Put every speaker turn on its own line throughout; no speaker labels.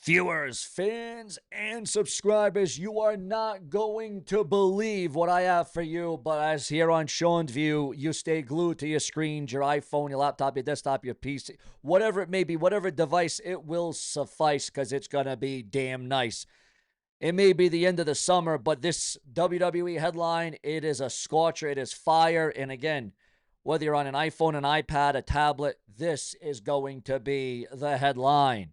Viewers, fans, and subscribers, you are not going to believe what I have for you, but as here on Sean's View, you stay glued to your screens, your iPhone, your laptop, your desktop, your PC, whatever it may be, whatever device, it will suffice because it's going to be damn nice. It may be the end of the summer, but this WWE headline, it is a scorcher, it is fire, and again, whether you're on an iPhone, an iPad, a tablet, this is going to be the headline.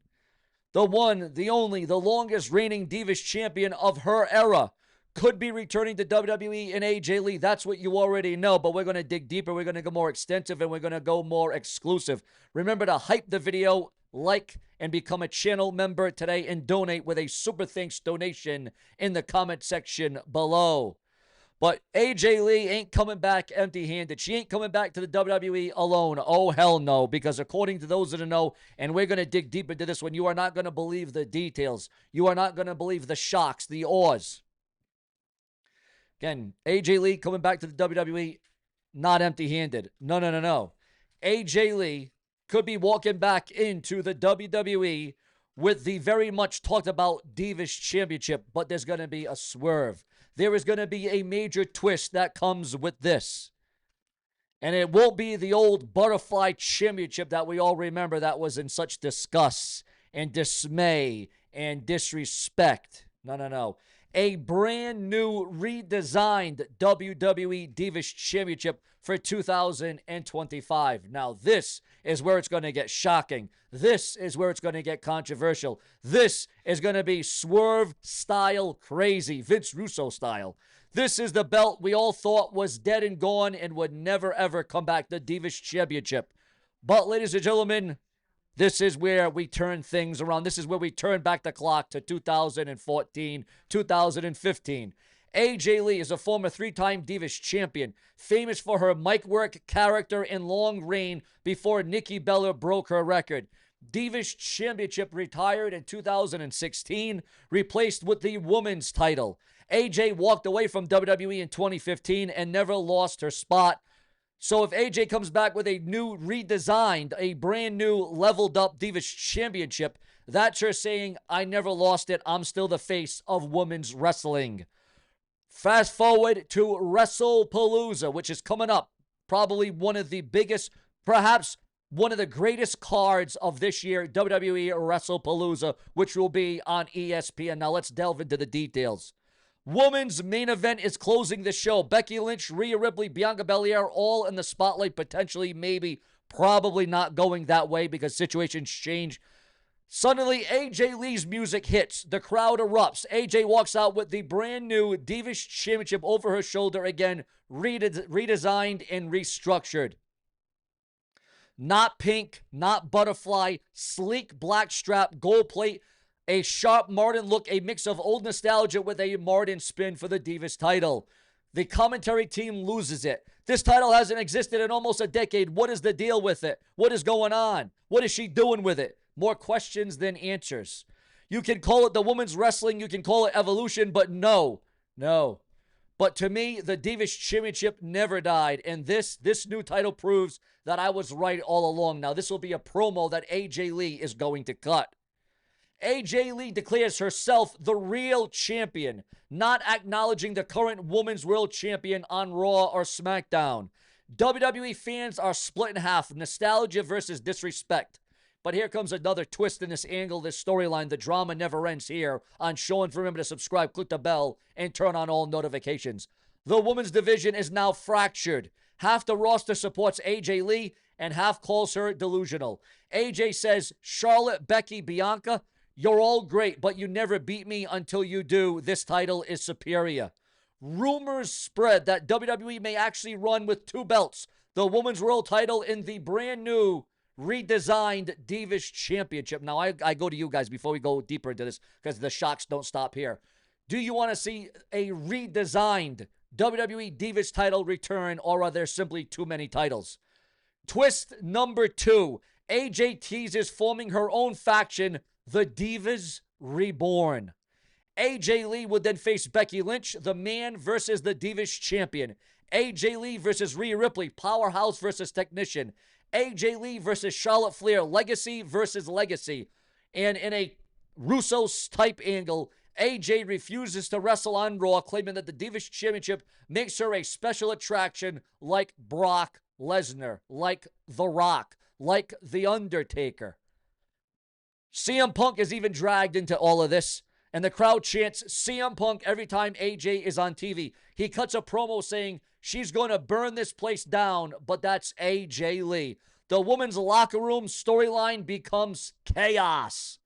The one, the only, the longest reigning Divas champion of her era could be returning to WWE and AJ Lee. That's what you already know, but we're going to dig deeper. We're going to go more extensive, and we're going to go more exclusive. Remember to hype the video, like, and become a channel member today, and donate with a super thanks donation in the comment section below. But AJ Lee ain't coming back empty-handed. She ain't coming back to the WWE alone. Oh, hell no. Because according to those that know, and we're going to dig deep into this one, you are not going to believe the details. You are not going to believe the shocks, the awes. Again, AJ Lee coming back to the WWE, not empty-handed. No. AJ Lee could be walking back into the WWE with the very much talked about Divas Championship, but there's going to be a swerve. There is going to be a major twist that comes with this. And it won't be the old Butterfly Championship that we all remember that was in such disgust and dismay and disrespect. No. A brand new redesigned WWE Divas Championship for 2025. Now, this is where it's going to get shocking. This is where it's going to get controversial. This is going to be Swerve style crazy, Vince Russo style. This is the belt we all thought was dead and gone and would never ever come back, the Divas Championship. But, ladies and gentlemen, this is where we turn things around. This is where we turn back the clock to 2014, 2015. AJ Lee is a former three-time Divas champion, famous for her mic work, character, and long reign before Nikki Bella broke her record. Divas Championship retired in 2016, replaced with the women's title. AJ walked away from WWE in 2015 and never lost her spot. So if AJ comes back with a new redesigned, a brand new leveled up Divas Championship, that's her saying, I never lost it. I'm still the face of women's wrestling. Fast forward to WrestlePalooza, which is coming up. Probably one of the biggest, perhaps one of the greatest cards of this year, WWE WrestlePalooza, which will be on ESPN. Now let's delve into the details. Women's main event is closing the show. Becky Lynch, Rhea Ripley, Bianca Belair, all in the spotlight, potentially, maybe, probably not going that way because situations change. Suddenly, AJ Lee's music hits. The crowd erupts. AJ walks out with the brand new Divas Championship over her shoulder again, redesigned and restructured. Not pink, not butterfly, sleek black strap, gold plate, a sharp Martin look, a mix of old nostalgia with a Martin spin for the Divas title. The commentary team loses it. This title hasn't existed in almost a decade. What is the deal with it? What is going on? What is she doing with it? More questions than answers. You can call it the women's wrestling. You can call it evolution, but no. But to me, the Divas Championship never died, and this new title proves that I was right all along. Now, this will be a promo that AJ Lee is going to cut. AJ Lee declares herself the real champion, not acknowledging the current women's world champion on Raw or SmackDown. WWE fans are split in half, nostalgia versus disrespect. But here comes another twist in this angle, this storyline. The drama never ends here on Sean. Remember to subscribe, click the bell, and turn on all notifications. The women's division is now fractured. Half the roster supports AJ Lee, and half calls her delusional. AJ says, Charlotte, Becky, Bianca, you're all great, but you never beat me until you do. This title is superior. Rumors spread that WWE may actually run with two belts, the women's world title and the brand new redesigned Divas Championship. Now, I go to you guys before we go deeper into this because the shocks don't stop here. Do you want to see a redesigned WWE Divas title return, or are there simply too many titles? Twist number 2. AJ teases forming her own faction, the Divas Reborn. AJ Lee would then face Becky Lynch, the man versus the Divas champion. AJ Lee versus Rhea Ripley, powerhouse versus technician. AJ Lee versus Charlotte Flair, legacy versus legacy. And in a Russo-type angle. AJ refuses to wrestle on Raw, claiming that the Divas Championship makes her a special attraction like Brock Lesnar, like The Rock, like The Undertaker. CM Punk is even dragged into all of this, and the crowd chants CM Punk every time AJ is on TV. He cuts a promo saying she's going to burn this place down, but that's AJ Lee. The women's locker room storyline becomes chaos.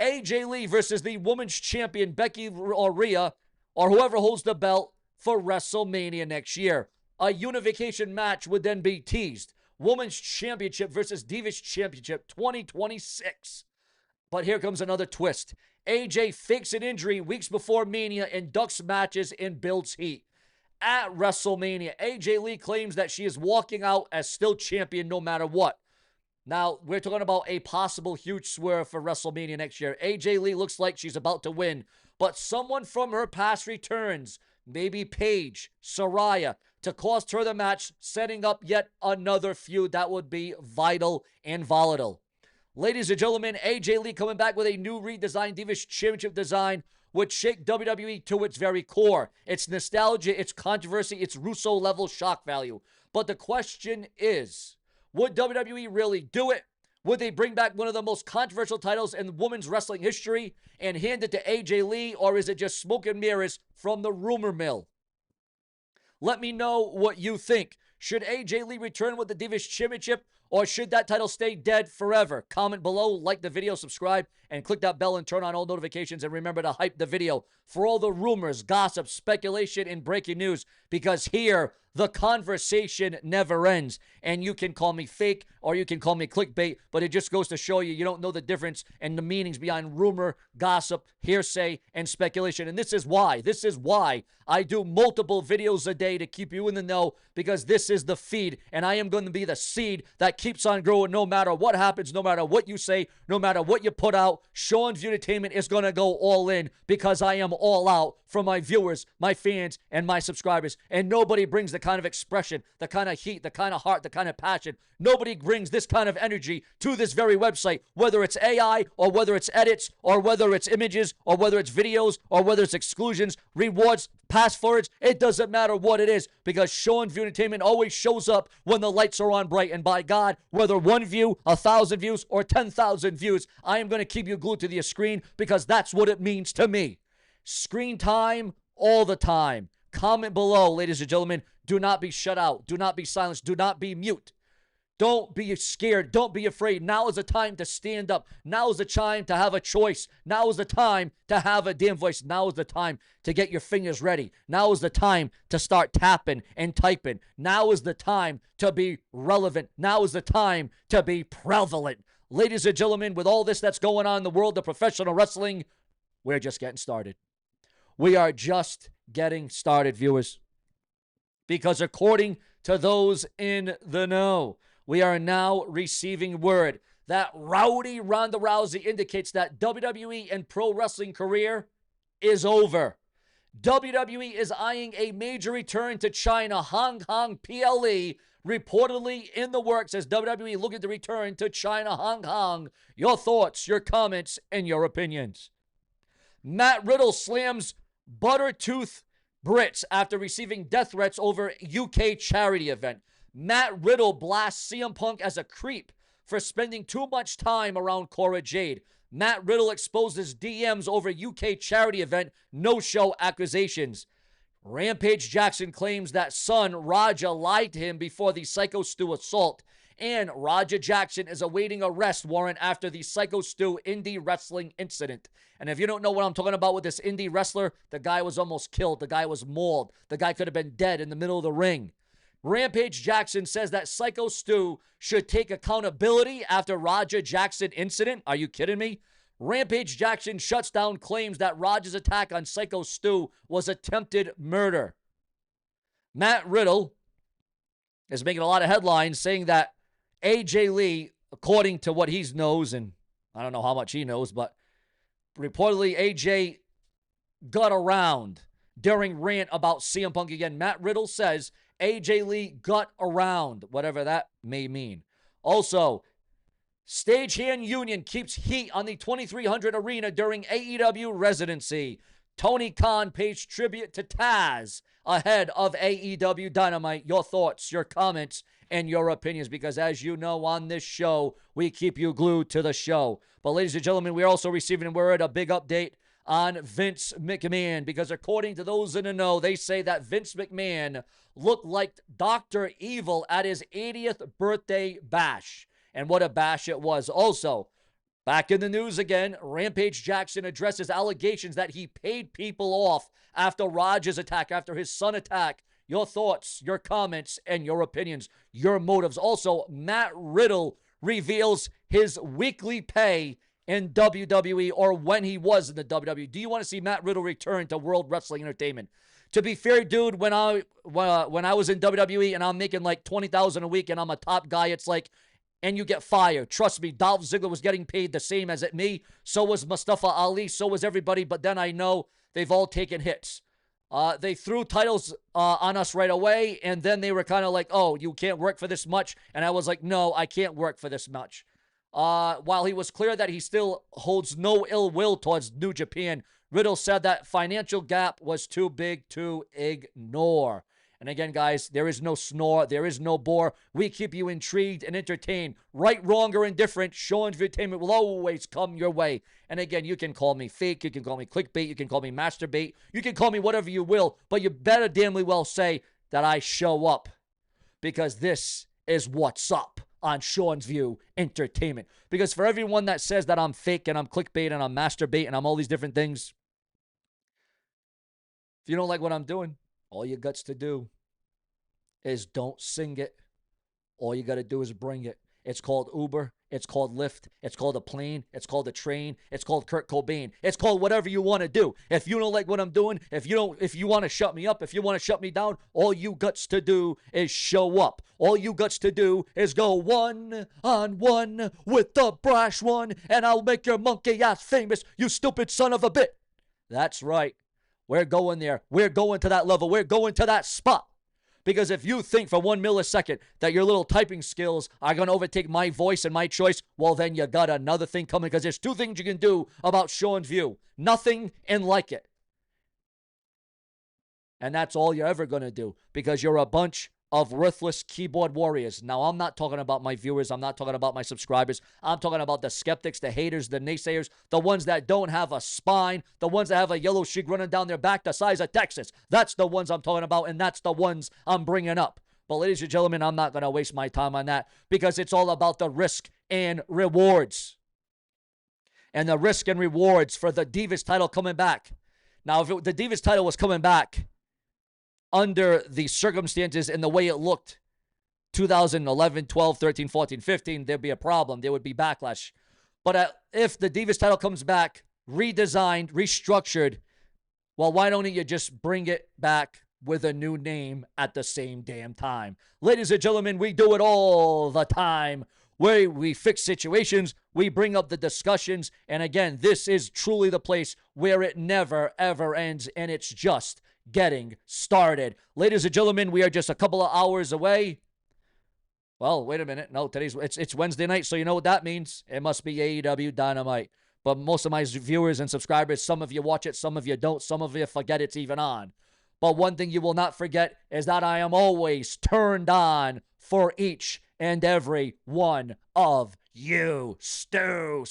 AJ Lee versus the women's champion Becky or Rhea, or whoever holds the belt for WrestleMania next year. A unification match would then be teased. Women's Championship versus Divas Championship 2026. But here comes another twist. AJ fakes an injury weeks before Mania and ducks matches and builds heat. At WrestleMania, AJ Lee claims that she is walking out as still champion no matter what. Now, we're talking about a possible huge swerve for WrestleMania next year. AJ Lee looks like she's about to win, but someone from her past returns, maybe Paige, Saraya, to cost her the match, setting up yet another feud that would be vital and volatile. Ladies and gentlemen, AJ Lee coming back with a new redesigned Divas Championship design would shake WWE to its very core. It's nostalgia, it's controversy, it's Russo-level shock value. But the question is, would WWE really do it? Would they bring back one of the most controversial titles in women's wrestling history and hand it to AJ Lee, or is it just smoke and mirrors from the rumor mill? Let me know what you think. Should AJ Lee return with the Divas Championship, or should that title stay dead forever? Comment below, like the video, subscribe, and click that bell and turn on all notifications. And remember to hype the video for all the rumors, gossip, speculation, and breaking news, because here, the conversation never ends. And you can call me fake or you can call me clickbait, but it just goes to show you don't know the difference and the meanings behind rumor, gossip, hearsay, and speculation. And this is why I do multiple videos a day to keep you in the know, because this is the feed, and I am going to be the seed that keeps on growing no matter what happens, no matter what you say, no matter what you put out. Sean's Entertainment is going to go all in, because I am all out for my viewers, my fans, and my subscribers. And nobody brings the kind of expression, the kind of heat, the kind of heart, the kind of passion. Nobody brings this kind of energy to this very website, whether it's AI or whether it's edits or whether it's images or whether it's videos or whether it's exclusions, rewards, pass forwards. It doesn't matter what it is, because Sean's View Entertainment always shows up when the lights are on bright. And by God, whether 1 view, 1,000 views, or 10,000 views, I am going to keep you glued to the screen, because that's what it means to me. Screen time all the time. Comment below, ladies and gentlemen. Do not be shut out. Do not be silenced. Do not be mute. Don't be scared. Don't be afraid. Now is the time to stand up. Now is the time to have a choice. Now is the time to have a damn voice. Now is the time to get your fingers ready. Now is the time to start tapping and typing. Now is the time to be relevant. Now is the time to be prevalent. Ladies and gentlemen, with all this that's going on in the world of professional wrestling, we're just getting started. We are just getting started, viewers. Because according to those in the know, we are now receiving word that rowdy Ronda Rousey indicates that WWE and pro wrestling career is over. WWE is eyeing a major return to China. Hong Kong PLE reportedly in the works as WWE looking to return to China, Hong Kong. Your thoughts, your comments, and your opinions. Matt Riddle slams Buttertooth Brits after receiving death threats over UK charity event. Matt Riddle blasts CM Punk as a creep for spending too much time around Cora Jade. Matt Riddle exposes DMs over UK charity event no-show accusations. Rampage Jackson claims that son Raja lied to him before the Psycho Stu assault. And Raja Jackson is awaiting arrest warrant after the Psycho Stu indie wrestling incident. And if you don't know what I'm talking about with this indie wrestler, the guy was almost killed. The guy was mauled. The guy could have been dead in the middle of the ring. Rampage Jackson says that Psycho Stu should take accountability after Raja Jackson incident. Are you kidding me? Rampage Jackson shuts down claims that Raja's attack on Psycho Stu was attempted murder. Matt Riddle is making a lot of headlines saying that AJ Lee, according to what he knows, and I don't know how much he knows, but reportedly AJ got around during rant about CM Punk again. Matt Riddle says AJ Lee got around, whatever that may mean. Also, Stagehand Union keeps heat on the 2300 arena during AEW residency. Tony Khan pays tribute to Taz ahead of AEW Dynamite. Your thoughts, your comments, and your opinions, because as you know, on this show, we keep you glued to the show. But ladies and gentlemen, we're also receiving word, a big update on Vince McMahon, because according to those in the know, they say that Vince McMahon looked like Dr. Evil at his 80th birthday bash. And what a bash it was. Also, back in the news again, Rampage Jackson addresses allegations that he paid people off after Rogers' attack, after his son attack. Your thoughts, your comments, and your opinions, your motives. Also, Matt Riddle reveals his weekly pay in WWE, or when he was in the WWE. Do you want to see Matt Riddle return to World Wrestling Entertainment? To be fair, dude, when I was in WWE and I'm making like $20,000 a week and I'm a top guy, it's like, and you get fired. Trust me, Dolph Ziggler was getting paid the same as at me. So was Mustafa Ali. So was everybody. But then I know they've all taken hits. They threw titles on us right away, and then they were kind of like, oh, you can't work for this much. And I was like, no, I can't work for this much. While he was clear that he still holds no ill will towards New Japan, Riddle said that financial gap was too big to ignore. And again, guys, there is no snore, there is no bore. We keep you intrigued and entertained. Right, wrong, or indifferent, show entertainment will always come your way. And again, you can call me fake, you can call me clickbait, you can call me masturbate, you can call me whatever you will, but you better damnly well say that I show up, because this is what's up on Sean's View Entertainment. Because for everyone that says that I'm fake and I'm clickbait and I'm masturbate and I'm all these different things, if you don't like what I'm doing, all you guts to do is don't sing it. All you got to do is bring it. It's called Uber. It's called Lyft. It's called a plane. It's called a train. It's called Kurt Cobain. It's called whatever you want to do. If you don't like what I'm doing, if you want to shut me up, if you want to shut me down, all you guts to do is show up. All you guts to do is go one-on-one with the brash one, and I'll make your monkey ass famous, you stupid son of a bitch. That's right. We're going there. We're going to that level. We're going to that spot. Because if you think for 1 millisecond that your little typing skills are going to overtake my voice and my choice, well, then you got another thing coming, because there's two things you can do about Sean's View. Nothing and like it. And that's all you're ever going to do, because you're a bunch of worthless keyboard warriors. Now, I'm not talking about my viewers. I'm not talking about my subscribers. I'm talking about the skeptics, the haters, the naysayers, the ones that don't have a spine, the ones that have a yellow streak running down their back the size of Texas. That's the ones I'm talking about, and that's the ones I'm bringing up. But ladies and gentlemen, I'm not going to waste my time on that, because it's all about the risk and rewards. And the risk and rewards for the Divas title coming back. Now, if the Divas title was coming back under the circumstances and the way it looked 2011, 12, 13, 14, 15, there'd be a problem. There would be backlash. But if the Divas title comes back, redesigned, restructured, well, why don't you just bring it back with a new name at the same damn time? Ladies and gentlemen, we do it all the time. We fix situations, we bring up the discussions, and again, this is truly the place where it never, ever ends, and it's just getting started. Ladies and gentlemen, we are just a couple of hours away. Well, wait a minute. No, it's Wednesday night, so you know what that means. It must be AEW Dynamite. But most of my viewers and subscribers, some of you watch it, some of you don't, some of you forget it's even on. But one thing you will not forget is that I am always turned on for each and every one of you. Subscribe.